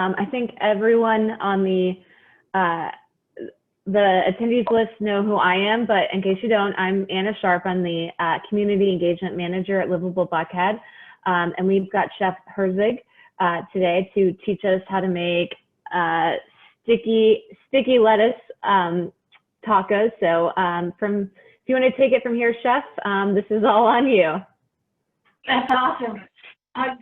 I think everyone on uh, the attendees list know who I am, but in case you don't, I'm Anna Sharp. I'm the Community Engagement Manager at Livable Buckhead. And we've got Chef Herzig today to teach us how to make sticky lettuce tacos. So if you want to take it from here, Chef, this is all on you. That's awesome.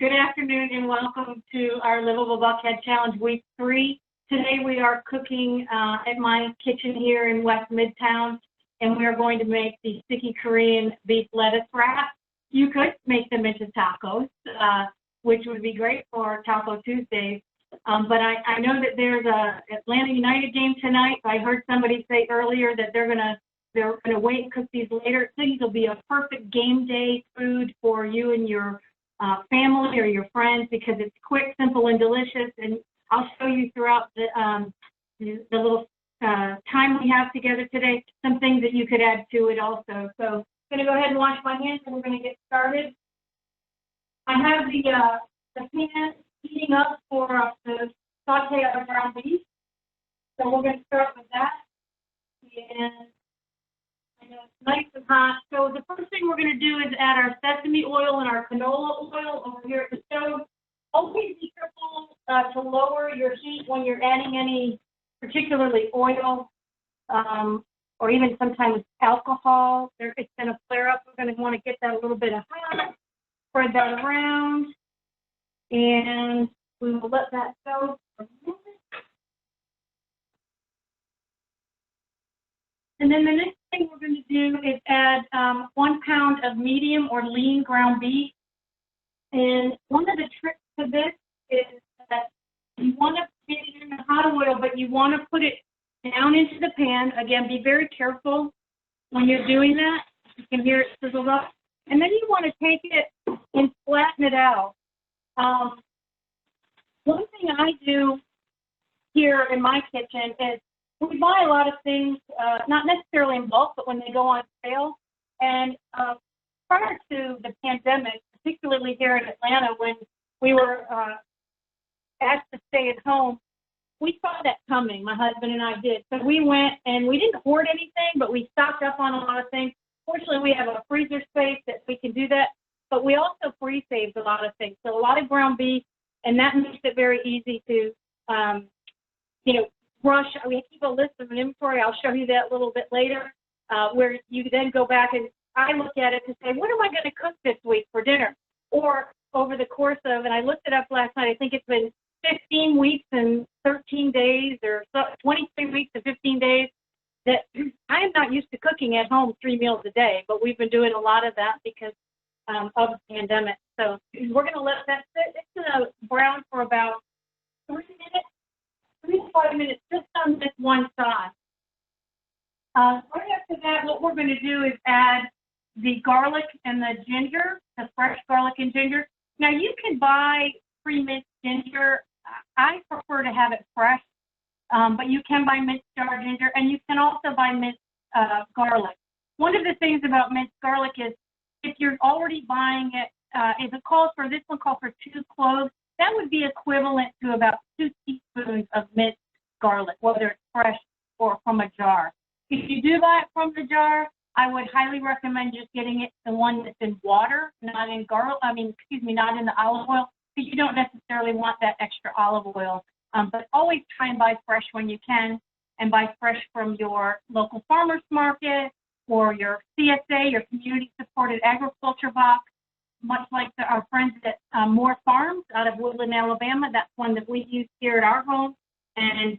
Good afternoon and welcome to our Livable Buckhead Challenge Week 3. Today we are cooking at my kitchen here in West Midtown, and we are going to make the sticky Korean beef lettuce wrap. You could make them into tacos, which would be great for Taco Tuesdays. But I know that there's a Atlanta United game tonight. I heard somebody say earlier that they're gonna wait and cook these later. These will be a perfect game day food for you and your family or your friends because it's quick, simple, and delicious. And I'll show you throughout the little time we have together today some things that you could add to it also. So I'm going to go ahead and wash my hands and we're going to get started. I have the pan heating up for the saute of ground beef. So we're going to start with that. And I know it's nice and hot. So the first thing we're going to do is add our sesame oil and our canola oil over here at the stove. Always be careful to lower your heat when you're adding any, particularly oil, or even sometimes alcohol. It's going to flare up. We're going to want to get that a little bit of hot, spread that around, and we will let that go for a minute. And then the next thing we're going to do is add 1 pound of medium or lean ground beef. And one of the tricks to this is that you want to get it in the hot oil, but you want to put it down into the pan. Again, be very careful when you're doing that. You can hear it sizzle up. And then you want to take it and flatten it out. One thing I do here in my kitchen is we buy a lot of things, not necessarily in bulk, but when they go on sale. And prior to the pandemic, particularly here in Atlanta, when we were asked to stay at home, we saw that coming, my husband and I did. So we went and we didn't hoard anything, but we stocked up on a lot of things. Fortunately, we have a freezer space that we can do that, but we also free-saved a lot of things. So a lot of ground beef, and that makes it very easy to, rush. We keep a list of an inventory. I'll show you that a little bit later, where you then go back and I look at it to say, what am I going to cook this week for dinner? Or over the course of, and I looked it up last night, I think it's been 15 weeks and 13 days or 23 weeks and 15 days that I am not used to cooking at home 3 meals a day, but we've been doing a lot of that because of the pandemic. So we're going to let that sit. It's going to brown for about 3 minutes. 3 to 5 minutes just on this one side. Right after that, what we're going to do is add the garlic and the ginger, the fresh garlic and ginger. Now, you can buy pre-minced ginger. I prefer to have it fresh, but you can buy minced jar ginger, and you can also buy minced garlic. One of the things about minced garlic is if you're already buying it, if it calls for, this one calls for 2 cloves, that would be equivalent to about 2 teaspoons of minced garlic, whether it's fresh or from a jar. If you do buy it from the jar, I would highly recommend just getting it the one that's in water, not in not in the olive oil, because you don't necessarily want that extra olive oil. But always try and buy fresh when you can, and buy fresh from your local farmers market or your CSA, your community supported agriculture box. Much like our friends at Moore Farms out of Woodland, Alabama. That's one that we use here at our home. And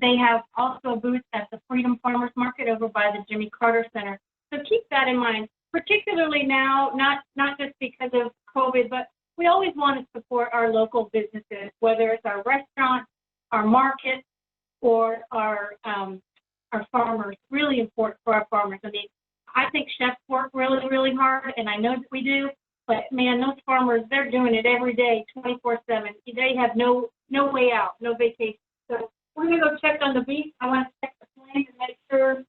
they have also a booth at the Freedom Farmers Market over by the Jimmy Carter Center. So keep that in mind, particularly now, not just because of COVID, but we always want to support our local businesses, whether it's our restaurants, our markets, or our farmers. Really important for our farmers. I mean, I think chefs work really, really hard, and I know that we do. But man, those farmers, they're doing it every day, 24/7. They have no way out, no vacation. So we're going to go check on the beef. I want to check the flame and make sure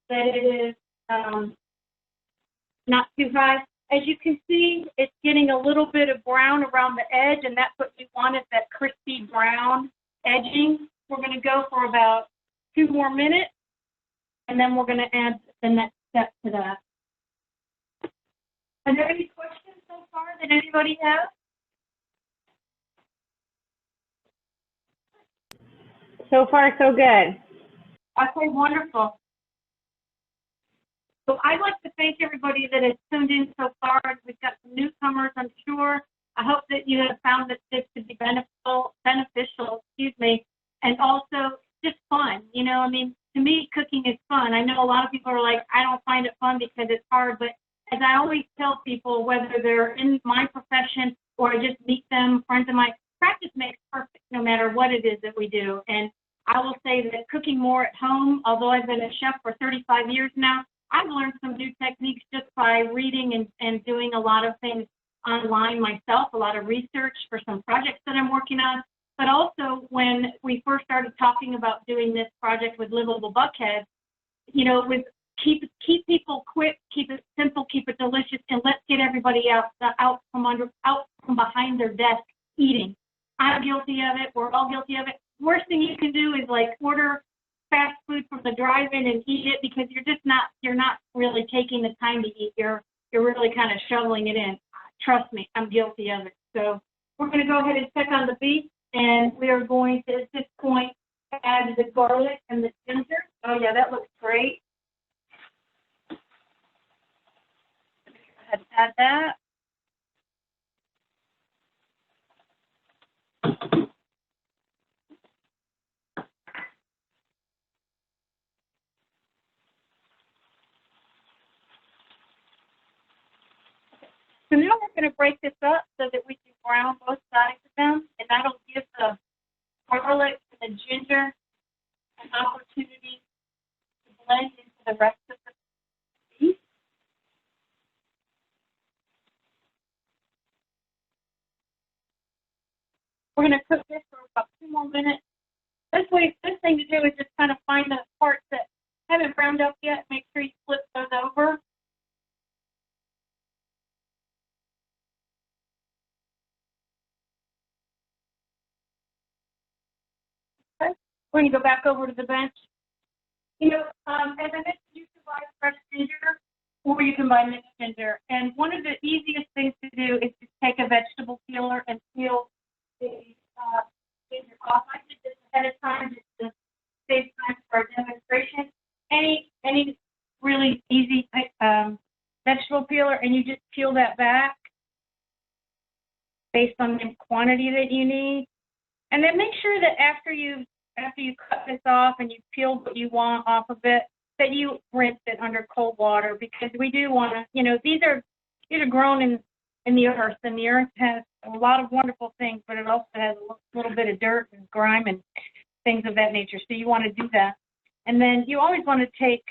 that it is not too high. As you can see, it's getting a little bit of brown around the edge, and that's what you want is that crispy brown edging. We're going to go for about 2 more minutes, and then we're going to add the next step to that. Are there any questions so far that anybody has? So far, so good. Okay, wonderful. So I'd like to thank everybody that has tuned in so far. We've got some newcomers, I'm sure. I hope that you have found this to be beneficial, and also just fun. You know, I mean, to me, cooking is fun. I know a lot of people are like, I don't find it fun because it's hard, but as I always tell people, whether they're in my profession or I just meet them, friends of mine, practice makes perfect no matter what it is that we do. And I will say that cooking more at home, although I've been a chef for 35 years now, I've learned some new techniques just by reading and doing a lot of things online myself, a lot of research for some projects that I'm working on. But also when we first started talking about doing this project with Livable Buckhead, you know, with keep people quick, keep it simple, keep it delicious, and let's get everybody out from behind their desk eating. I'm guilty of it. We're all guilty of it. Worst thing you can do is like order fast food from the drive-in and eat it because you're not really taking the time to eat. You're really kind of shoveling it in. Trust me, I'm guilty of it. So we're going to go ahead and check on the beef, and we are going to at this point add the garlic and the ginger. Oh yeah, that looks great. Go ahead and add that. So now we're going to break this up so that we can brown both sides of them, and that'll give the garlic and the ginger an opportunity to blend into the rest of the beef. We're going to cook this for about 2 more minutes. This thing to do is just kind of find the parts that haven't browned up yet. Make sure you flip those over. Okay. We're going to go back over to the bench. You know, as I mentioned, you can buy fresh ginger or you can buy mixed ginger. And one of the easiest things to do is to take a vegetable peeler and peel the ginger off. I did this ahead of time just to save time for our demonstration. Any really easy vegetable peeler, and you just peel that back based on the quantity that you need. And then make sure that after you cut this off and you peeled what you want off of it, that you rinse it under cold water, because we do want to, you know, these are grown in the earth, and the earth has a lot of wonderful things, but it also has a little bit of dirt and grime and things of that nature. So you want to do that. And then you always want to take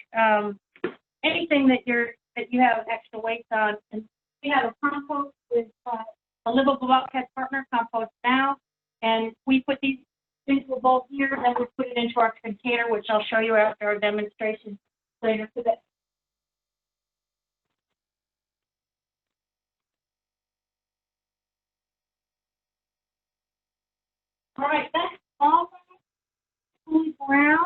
anything that you have extra weight on. And we have a compost with a Livable Buckhead partner, Compost Now, and we put these into a bowl here, and then we put it into our container, which I'll show you after our demonstration later today. All right, that's all fully brown.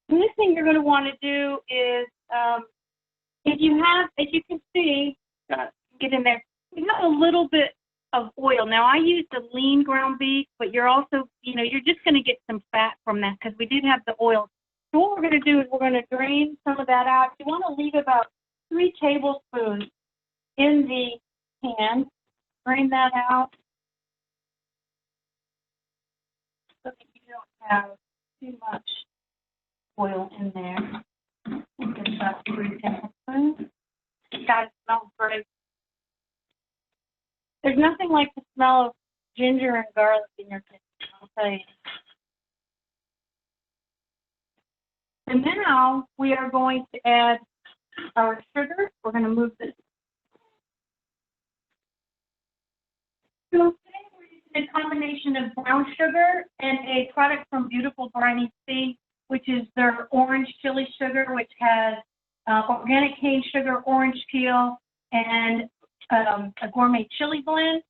The next thing you're going to want to do is, if you have, as you can see, get in there, you have a little bit of oil. Now, I used a lean ground beef, but you're also, you know, you're just going to get some fat from that because we did have the oil. So what we're going to do is we're going to drain some of that out. You want to leave about 3 tablespoons in the pan. Drain that out so that you don't have too much oil in there. Get about 3 tablespoons. God, it smells great. There's nothing like the smell of ginger and garlic in your kitchen, I'll tell you. And now we are going to add our sugar. We're going to move this. So today we're using a combination of brown sugar and a product from Beautiful Briny Sea, which is their orange chili sugar, which has organic cane sugar, orange peel, and a gourmet chili blend.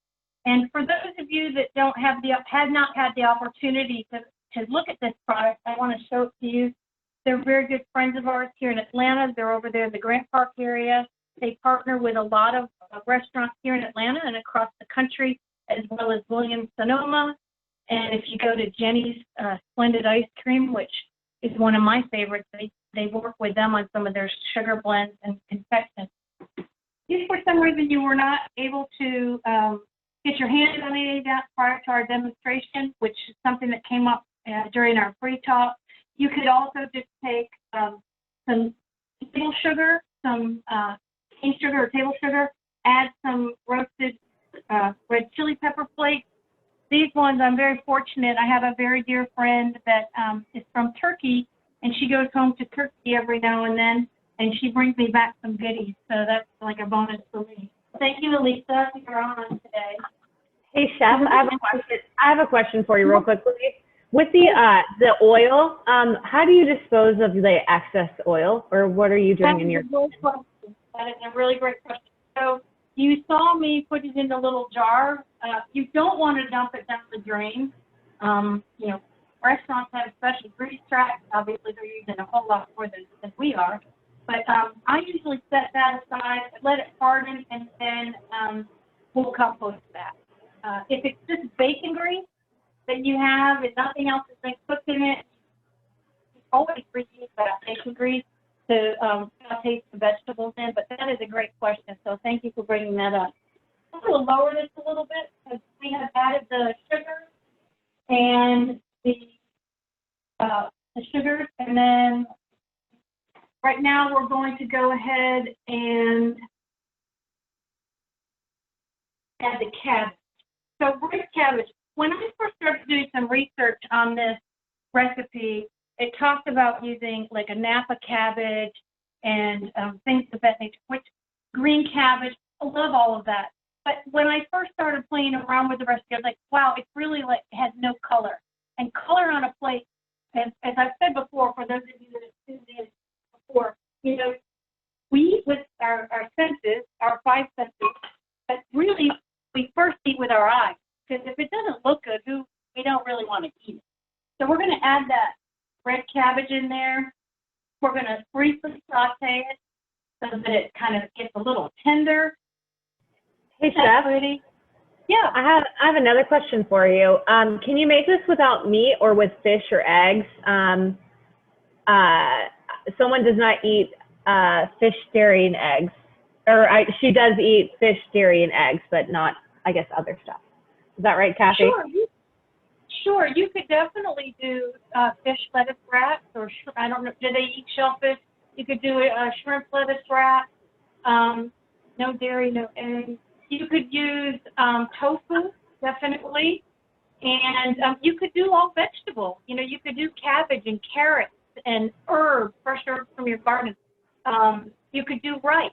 And for those of you that had not had the opportunity to look at this product, I want to show it to you. They're very good friends of ours here in Atlanta. They're over there in the Grant Park area. They partner with a lot of restaurants here in Atlanta and across the country, as well as Williams-Sonoma. And if you go to Jenny's Splendid Ice Cream, which is one of my favorites, they work with them on some of their sugar blends and confections. If for some reason you were not able to get your hands on any of that prior to our demonstration, which is something that came up during our free talk, you could also just take some table sugar, some cane sugar or table sugar, add some roasted red chili pepper flakes. These ones, I'm very fortunate. I have a very dear friend that is from Turkey, and she goes home to Turkey every now and then, and she brings me back some goodies. So that's like a bonus for me. Thank you, Elisa, for on today. Hey, Chef, I have a question for you real quickly. With the oil, how do you dispose of the excess oil, or what are you doing in your kitchen? That is a really great question. So you saw me put it in a little jar. You don't want to dump it down the drain. You know, restaurants have special grease traps. Obviously, they're using a whole lot more than we are. But I usually set that aside, let it harden, and then we'll compost that. If it's just bacon grease that you have and nothing else has been cooked in it, you always reuse that bacon grease to saute the vegetables in. But that is a great question, so thank you for bringing that up. I'm going to lower this a little bit because we have added the sugar and the sugars, and then right now we're going to go ahead and add the cabbage. So red cabbage, when I first started doing some research on this recipe, it talked about using like a Napa cabbage and things of that nature, which green cabbage, I love all of that. But when I first started playing around with the recipe, I was like, wow, it's really like, it has no color. And color on a plate, as I've said before, for those of you that have tuned in before, you know, we, with our senses, our five senses, but really, we first eat with our eyes. Because if it doesn't look good, we don't really want to eat it. So we're going to add that red cabbage in there. We're going to briefly saute it so that it kind of gets a little tender. Hey, Chef. Yeah. I have another question for you. Can you make this without meat or with fish or eggs? Someone does not eat fish, dairy, and eggs. Or she does eat fish, dairy, and eggs, but not, I guess, other stuff. Is that right, Kathy? Sure. You could definitely do fish lettuce wraps, or I don't know, do they eat shellfish? You could do a shrimp lettuce wrap. No dairy, no eggs. You could use tofu, definitely, and you could do all vegetables. You know, you could do cabbage and carrots and herbs, fresh herbs from your garden. You could do rice.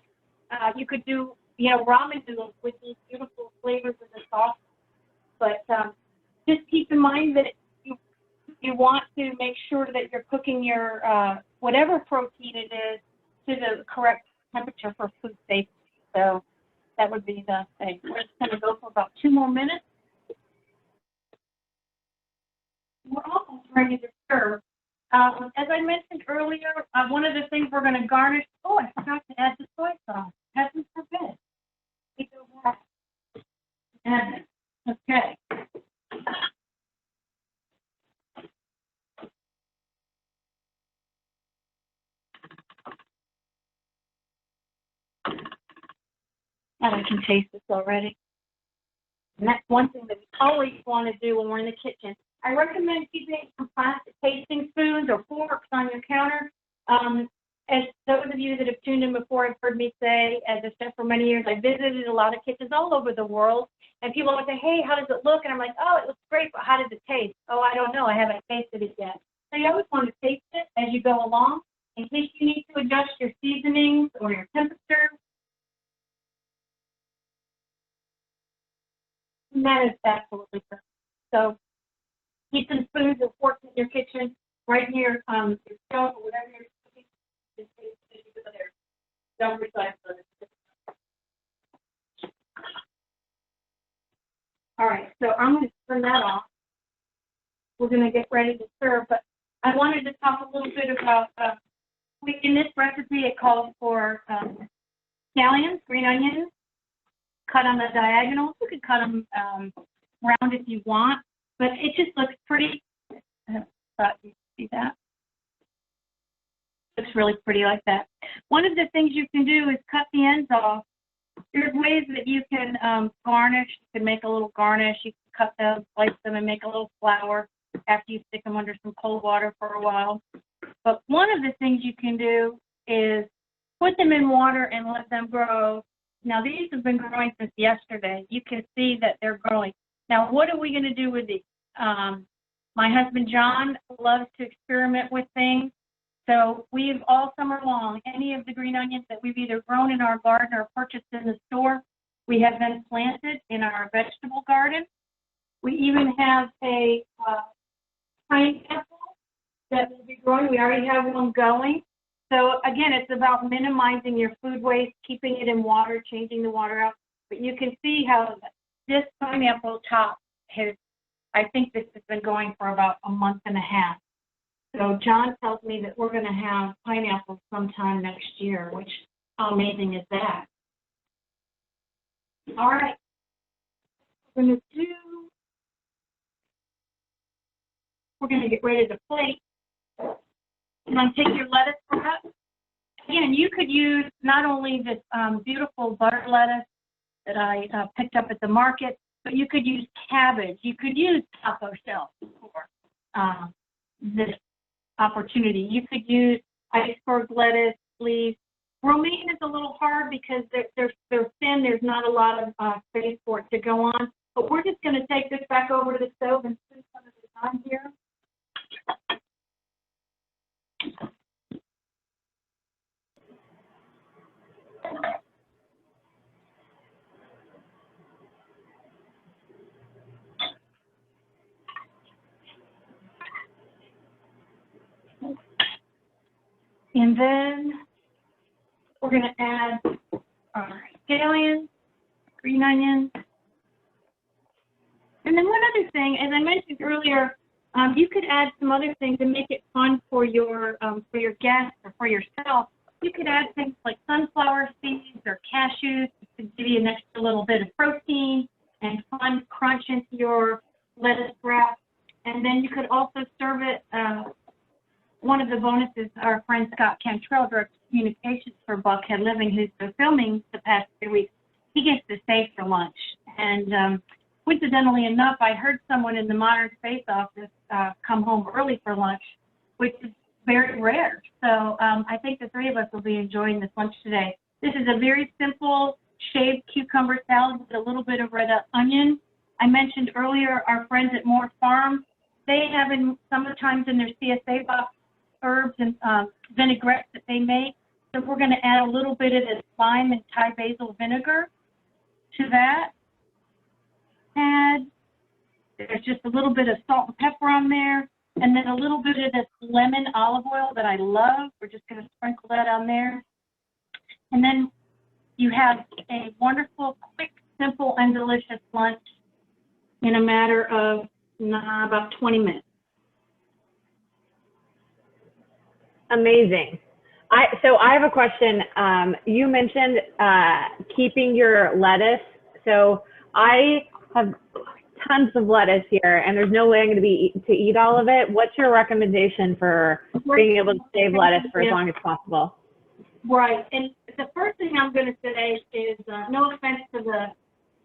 You could do, you know, ramen noodles with these beautiful flavors of the sauce. But just keep in mind that you want to make sure that you're cooking your whatever protein it is to the correct temperature for food safety. So that would be the thing. We're just going to go for about 2 more minutes. We're almost ready to serve. As I mentioned earlier, one of the things we're going to garnish. Oh, I forgot to add the soy sauce. Heaven forbid. We go back. Add it. Okay. And I can taste this already. And that's one thing that we always want to do when we're in the kitchen. I recommend keeping some plastic tasting spoons or forks on your counter. As those of you that have tuned in before have heard me say, as a chef for many years, I visited a lot of kitchens all over the world. And people would say, hey, how does it look? And I'm like, oh, it looks great, but how does it taste? Oh, I don't know. I haven't tasted it yet. So you always want to taste it as you go along in case you need to adjust your seasonings or your temperature. And that is absolutely perfect. So keep some spoons or forks in your kitchen right near your stove or whatever you're cooking. Just taste it as you go there. Don't recycle it. All right, so I'm going to turn that off. We're going to get ready to serve, but I wanted to talk a little bit about, in this recipe it calls for scallions, green onions, cut on the diagonals. You could cut them round if you want, but it just looks pretty. I thought you see that. Looks really pretty like that. One of the things you can do is cut the ends off. There's ways that you can garnish. You can make a little garnish. You can cut them, slice them, and make a little flour after you stick them under some cold water for a while. But one of the things you can do is put them in water and let them grow. Now, these have been growing since yesterday. You can see that they're growing. Now, what are we going to do with these? My husband, John, loves to experiment with things. So we've all summer long, any of the green onions that we've either grown in our garden or purchased in the store, we have been planted in our vegetable garden. We even have a pineapple that will be growing. We already have one going. So again, it's about minimizing your food waste, keeping it in water, changing the water out. But you can see how this pineapple top has, I think this has been going for about a month and a half. So John tells me that we're going to have pineapples sometime next year, which, how amazing is that? All right. We're going to get ready to plate. You're going to take your lettuce cut. Again, you could use not only this beautiful butter lettuce that I picked up at the market, but you could use cabbage. You could use taco shells for this opportunity. You could use iceberg lettuce, leaves. Romaine is a little hard because they're thin. There's not a lot of space for it to go on. But we're just going to take this back over to the stove and put some of this on here. And then we're going to add our scallions, green onions. And then one other thing, as I mentioned earlier, you could add some other things and make it fun for your guests or for yourself. You could add things like sunflower seeds or cashews to give you an extra little bit of protein and fun crunch into your lettuce wrap. And then you could also serve it. One of the bonuses, our friend Scott Cantrell, Director of Communications for Buckhead Living, who's been filming the past 3 weeks, he gets to stay for lunch. And coincidentally enough, I heard someone in the Modern Space office come home early for lunch, which is very rare. So I think the three of us will be enjoying this lunch today. This is a very simple shaved cucumber salad with a little bit of red onion. I mentioned earlier our friends at Moore Farm. They have sometimes in their CSA box herbs and vinaigrettes that they make. So we're going to add a little bit of this lime and Thai basil vinegar to that. And there's just a little bit of salt and pepper on there. And then a little bit of this lemon olive oil that I love. We're just going to sprinkle that on there. And then you have a wonderful, quick, simple, and delicious lunch in a matter of about 20 minutes. Amazing. So I have a question. You mentioned keeping your lettuce. So I have tons of lettuce here, and there's no way I'm going to eat all of it. What's your recommendation for being able to save lettuce for as long as possible? Right. And the first thing I'm going to say is no offense to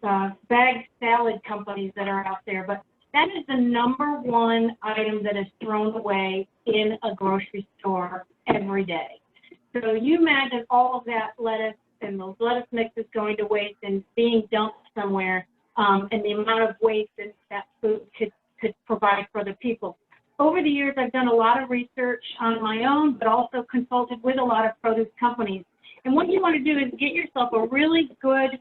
the bagged salad companies that are out there, but that is the #1 item that is thrown away in a grocery store every day. So you imagine all of that lettuce and those lettuce mixes going to waste and being dumped somewhere, and the amount of waste that food could provide for the people. Over the years, I've done a lot of research on my own, but also consulted with a lot of produce companies. And what you want to do is get yourself a really good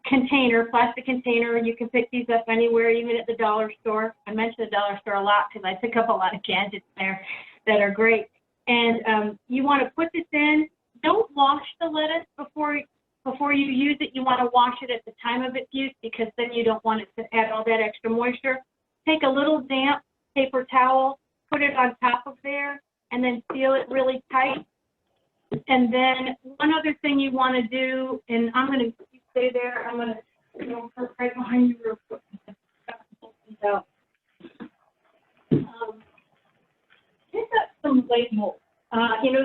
container, plastic container. You can pick these up anywhere, even at the dollar store. I mention the dollar store a lot because I pick up a lot of gadgets there that are great. And you want to put this in. Don't wash the lettuce before before you use it, you want to wash it at the time of its use because then you don't want it to add all that extra moisture. Take a little damp paper towel, put it on top of there, and then seal it really tight. And then one other thing you want to do, and I'm going to stay there, I'm going to go right behind you real quick. Pick up some labels. You know,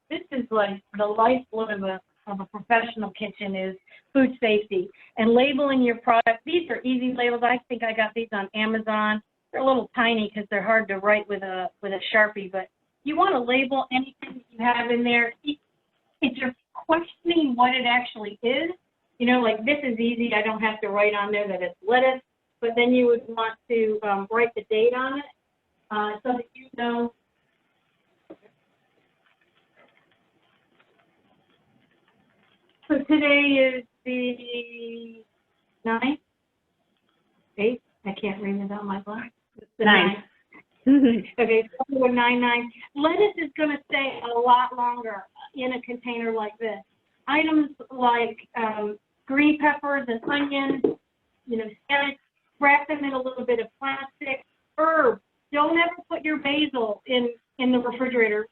this is like the lifeblood of a professional kitchen is food safety and labeling your product. These are easy labels. I think I got these on Amazon. They're a little tiny because they're hard to write with a Sharpie, but you want to label anything that you have in there. If you're questioning what it actually is, you know, like this is easy. I don't have to write on there that it's lettuce, but then you would want to write the date on it so that you know. So today is the 9th, 8th. I can't read it on my block. The 9th. Okay, so we're 9/9. Lettuce is going to stay a lot longer in a container like this. Items like green peppers and onions, you know, carrots, wrap them in a little bit of plastic. Herbs, don't ever put your basil in the refrigerator.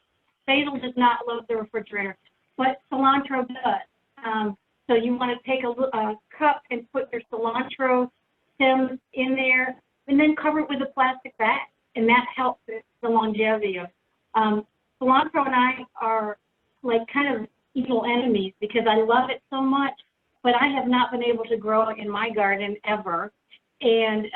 Basil does not love the refrigerator, but cilantro does. So you want to take a cup and put your cilantro stems in there, and then cover it with a plastic bag. And that helps the longevity of cilantro and I are like kind of evil enemies because I love it so much, but I have not been able to grow it in my garden ever, and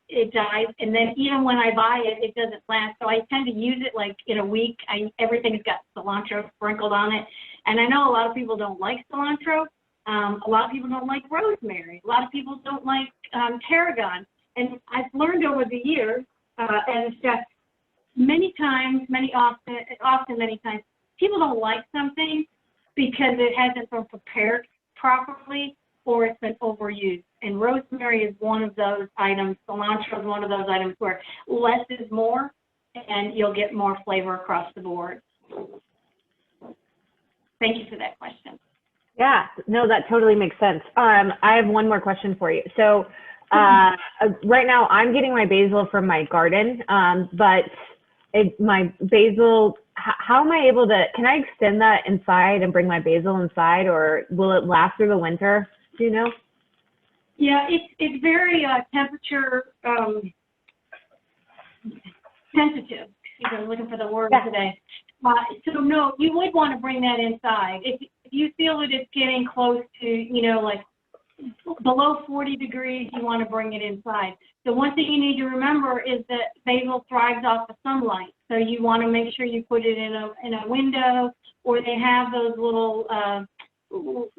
it dies. And then even when I buy it, it doesn't last. So I tend to use it like in a week. Everything's got cilantro sprinkled on it, and I know a lot of people don't like cilantro. A lot of people don't like rosemary. A lot of people don't like tarragon. And I've learned over the years. As a chef, many times, many times, people don't like something because it hasn't been prepared properly or it's been overused. And rosemary is one of those items. Cilantro is one of those items where less is more, and you'll get more flavor across the board. Thank you for that question. Yeah, no, that totally makes sense. I have one more question for you. So. Right now I'm getting my basil from my garden, but my basil, how am I able to, can I extend that inside and bring my basil inside, or will it last through the winter? Do you know? Yeah, it's very temperature sensitive. I'm looking for the word today. So no, you would want to bring that inside. If you feel that it's getting close to, you know, like below 40 degrees, you want to bring it inside. The one thing you need to remember is that basil thrives off the sunlight. So you want to make sure you put it in a window, or they have those little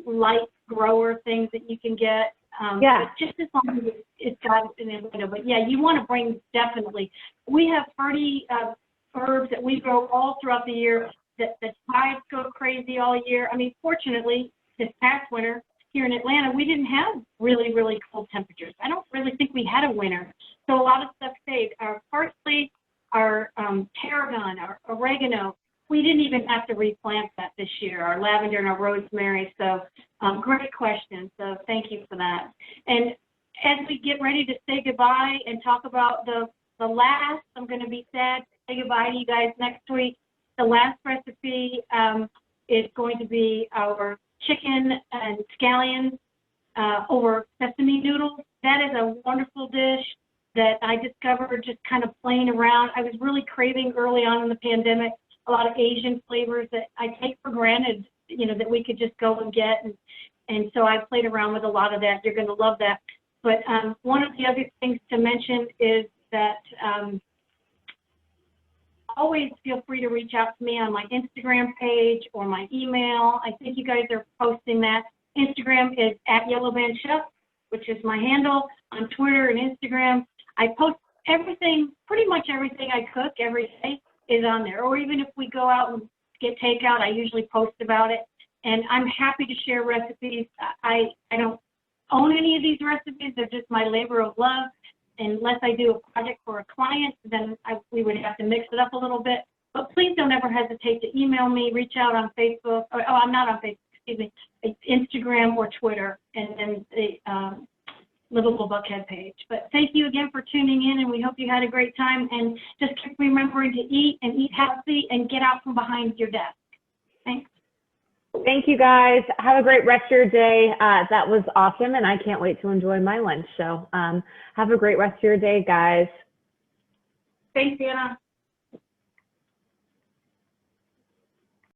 light grower things that you can get. Just as long as it's got it in a window. But yeah, you want to bring definitely. We have hardy herbs that we grow all throughout the year. The tides go crazy all year. I mean, fortunately, this past winter, here in Atlanta, we didn't have really, really cold temperatures. I don't really think we had a winter. So a lot of stuff stayed. Our parsley, our tarragon, our oregano, we didn't even have to replant that this year, our lavender and our rosemary. So great question. So thank you for that. And as we get ready to say goodbye and talk about the last, I'm going to be sad to say goodbye to you guys next week. The last recipe is going to be our chicken and scallions over sesame noodles. That is a wonderful dish that I discovered just kind of playing around. I was really craving early on in the pandemic a lot of Asian flavors that I take for granted, you know, that we could just go and get. And so I played around with a lot of that. You're going to love that. But one of the other things to mention is that always feel free to reach out to me on my Instagram page or my email. I think you guys are posting that. Instagram is @YellowBandChef, which is my handle. On Twitter and Instagram, I post everything, pretty much everything I cook every day is on there. Or even if we go out and get takeout, I usually post about it. And I'm happy to share recipes. I don't own any of these recipes. They're just my labor of love. Unless I do a project for a client, then we would have to mix it up a little bit. But please don't ever hesitate to email me, reach out on Facebook. I'm not on Facebook. Instagram or Twitter, and then the Livable Buckhead page. But thank you again for tuning in, and we hope you had a great time. And just keep remembering to eat and eat healthy and get out from behind your desk. Thanks. Thank you, guys. Have a great rest of your day. That was awesome, and I can't wait to enjoy my lunch. So have a great rest of your day, guys. Thanks, Anna.